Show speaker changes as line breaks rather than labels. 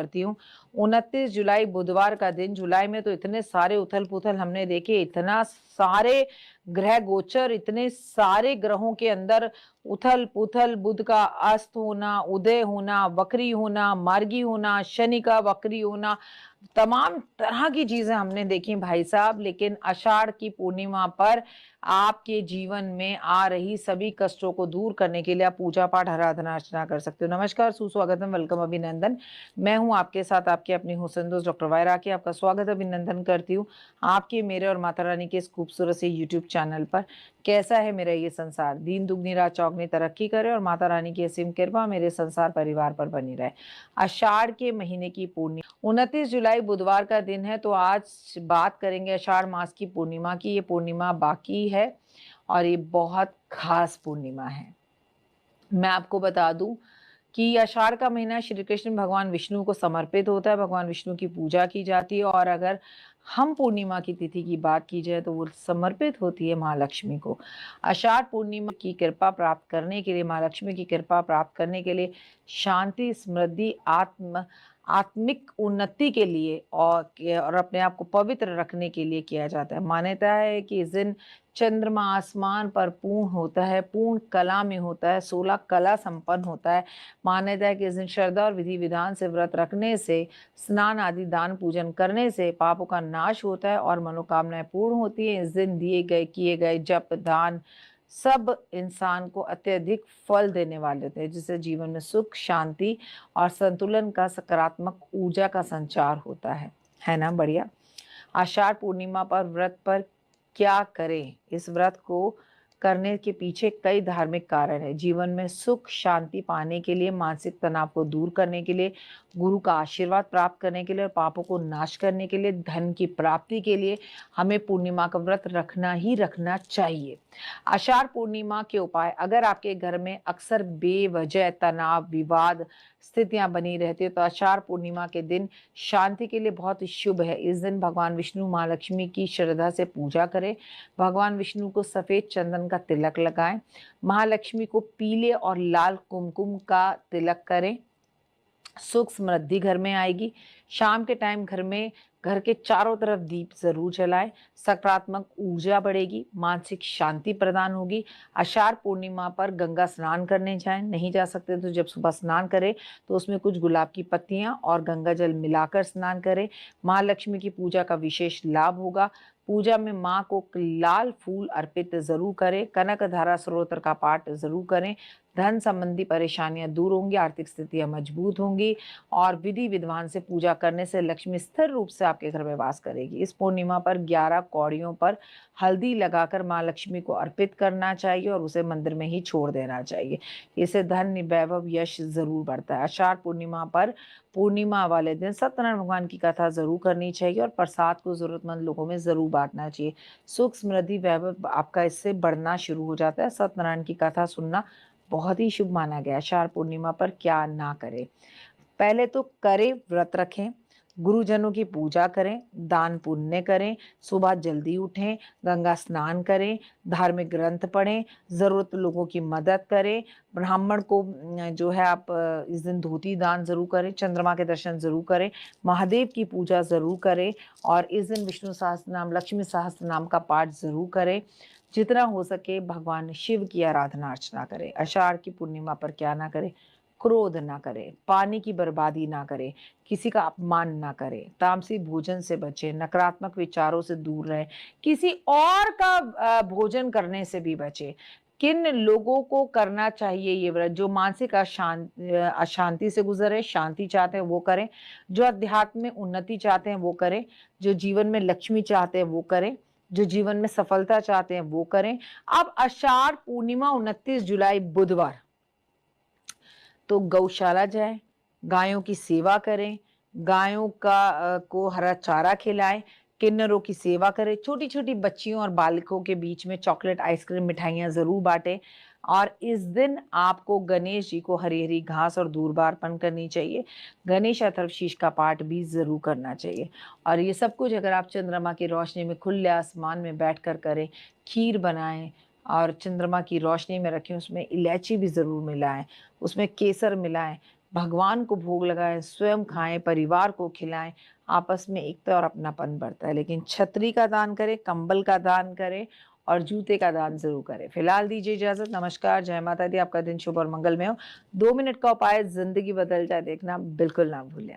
करती हूँ। 29 जुलाई बुधवार का दिन, जुलाई में तो इतने सारे उथल-पुथल हमने देखे, इतना सारे ग्रह गोचर, इतने सारे ग्रहों के अंदर उथल-पुथल, बुध का अस्त होना, उदय होना, वक्री होना, मार्गी होना, शनि का वक्री होना, तमाम तरह की चीजें हमने देखी भाई साहब। लेकिन आषाढ़ की पूर्णिमा पर आपके जीवन में आ रही सभी कष्टों को दूर करने के लिए आप पूजा पाठ आराधना अर्चना कर सकते हो। नमस्कार, सुस्वागतम, वेलकम, अभिनंदन। मैं हूं आपके साथ आपके अपनी हुसैन दोस्त डॉक्टर वायरा की आपका स्वागत अभिनंदन करती हूँ आपके, मेरे और माता रानी के इस खूबसूरत से यूट्यूब चैनल पर। कैसा है मेरा ये संसार, दीन दुगनी रात चौगनी तरक्की करे और माता रानी की असीम कृपा मेरे संसार परिवार पर बनी रहे। आषाढ़ के महीने की पूर्णिमा 29 जुलाई बुधवार का दिन है। तो आज बात करेंगे आषाढ़ मास की पूर्णिमा की। ये पूर्णिमा बाकी है और ये बहुत खास पूर्णिमा है। मैं आपको बता दूं कि आषाढ़ का महीना श्री कृष्ण भगवान विष्णु को समर्पित होता है, भगवान विष्णु की पूजा की जाती है। और अगर हम पूर्णिमा की तिथि की बात की जाए तो वो समर्पित होती है महालक्ष्मी को। आषाढ़ पूर्णिमा की कृपा प्राप्त करने के लिए, महालक्ष्मी की कृपा प्राप्त करने के लिए, शांति, समृद्धि, आत्मिक उन्नति के लिए और अपने आप को पवित्र रखने के लिए किया जाता है। मान्यता है कि इस दिन चंद्रमा आसमान पर पूर्ण होता है, पूर्ण कला में होता है, 16 कला संपन्न होता है। मान्यता है कि इस दिन श्रद्धा और विधि विधान से व्रत रखने से, स्नान आदि दान पूजन करने से पापों का नाश होता है और मनोकामनाएं पूर्ण होती है। इस दिन दिए गए किए गए जप दान सब इंसान को अत्यधिक फल देने वाले होते हैं, जिससे जीवन में सुख, शांति और संतुलन का सकारात्मक ऊर्जा का संचार होता है ना। बढ़िया। आषाढ़ पूर्णिमा पर व्रत पर क्या करें? इस व्रत को करने के पीछे कई धार्मिक कारण है। जीवन में सुख शांति पाने के लिए, मानसिक तनाव को दूर करने के लिए, गुरु का आशीर्वाद प्राप्त करने के लिए और पापों को नाश करने के लिए, धन की प्राप्ति के लिए हमें पूर्णिमा का व्रत रखना ही रखना चाहिए। आषाढ़ पूर्णिमा के उपाय, अगर आपके घर में अक्सर बेवजह तनाव, विवाद स्थितियां बनी रहती है तो आषाढ़ पूर्णिमा के दिन शांति के लिए बहुत शुभ है। इस दिन भगवान विष्णु महालक्ष्मी की श्रद्धा से पूजा करें। भगवान विष्णु को सफेद चंदन का तिलक लगाएं। महालक्ष्मी को पीले और लाल कुमकुम का तिलक करें। सुख समृद्धि घर में आएगी। शाम के टाइम घर के चारों तरफ दीप जरूर जलाएं। सकारात्मक ऊर्जा बढ़ेगी, मानसिक शांति प्रदान होगी। आषाढ़ पूर्णिमा पर गंगा स्नान करने जाएं। नहीं जा सकते तो जब सुबह स्नान करें तो उसमें कुछ गुलाब की पत्तियां और गंगा जल मिलाकर स्नान करें। महालक्ष्मी की पूजा का विशेष लाभ होगा। पूजा में माँ को लाल फूल अर्पित जरूर करें। कनक धारा स्तोत्र का पाठ जरूर करें। धन संबंधी परेशानियां दूर होंगी, आर्थिक स्थितियां मजबूत होंगी और विधि विधान से पूजा करने से लक्ष्मी स्थिर रूप से आपके घर में वास करेगी। इस पूर्णिमा पर 11 कौड़ियों पर हल्दी लगाकर माँ लक्ष्मी को अर्पित करना चाहिए और उसे मंदिर में ही छोड़ देना चाहिए। इससे धन, वैभव, यश जरूर बढ़ता है। आषाढ़ पूर्णिमा पर पूर्णिमा वाले दिन सत्यनारायण भगवान की कथा जरूर करनी चाहिए और प्रसाद को जरूरतमंद लोगों में जरूर बांटना चाहिए। सुख समृद्धि वैभव आपका इससे बढ़ना शुरू हो जाता है। सत्यनारायण की कथा सुनना बहुत ही शुभ माना गया। आषाढ़ पूर्णिमा पर क्या ना करें? पहले तो करें, व्रत रखें, गुरुजनों की पूजा करें, दान पुण्य करें, सुबह जल्दी उठें, गंगा स्नान करें, धार्मिक ग्रंथ पढ़ें, जरूरत लोगों की मदद करें। ब्राह्मण को जो है आप इस दिन धोती दान जरूर करें, चंद्रमा के दर्शन जरूर करें, महादेव की पूजा जरूर करें और इस दिन विष्णु सहस्त्र नाम, लक्ष्मी सहस्त्र नाम का पाठ जरूर करें। जितना हो सके भगवान शिव की आराधना अर्चना करें। आषाढ़ की पूर्णिमा पर क्या ना करें? क्रोध ना करें, पानी की बर्बादी ना करें, किसी का अपमान ना करें, तामसी भोजन से बचें, नकारात्मक विचारों से दूर रहें, किसी और का भोजन करने से भी बचें। किन लोगों को करना चाहिए ये व्रत? जो मानसिक अशांति से गुजरे, शांति चाहते हैं वो करें, जो अध्यात्म में उन्नति चाहते हैं वो करें, जो जीवन में लक्ष्मी चाहते हैं वो करें, जो जीवन में सफलता चाहते हैं वो करें। अब आषाढ़ पूर्णिमा 29 जुलाई बुधवार, तो गौशाला जाएं, गायों की सेवा करें, गायों को हरा चारा खिलाएं, किन्नरों की सेवा करें, छोटी छोटी बच्चियों और बालकों के बीच में चॉकलेट, आइसक्रीम, मिठाइयां जरूर बांटें। और इस दिन आपको गणेश जी को हरी हरी घास और दूर्वा अर्पण करनी चाहिए। गणेश अथर्वशीष का पाठ भी जरूर करना चाहिए। और ये सब कुछ अगर आप चंद्रमा की रोशनी में खुले आसमान में बैठकर करें, खीर बनाएं और चंद्रमा की रोशनी में रखें, उसमें इलायची भी जरूर मिलाएं, उसमें केसर मिलाएं, भगवान को भोग लगाएं, स्वयं खाएं, परिवार को खिलाएं, आपस में एकता और अपनापन बढ़ता है। लेकिन छतरी का दान करें, कंबल का दान करें और जूते का दान जरूर करें। फिलहाल दीजिए इजाजत। नमस्कार, जय माता दी। आपका दिन शुभ और मंगलमय हो। 2 मिनट का उपाय जिंदगी बदल जाए देखना बिल्कुल ना भूलें।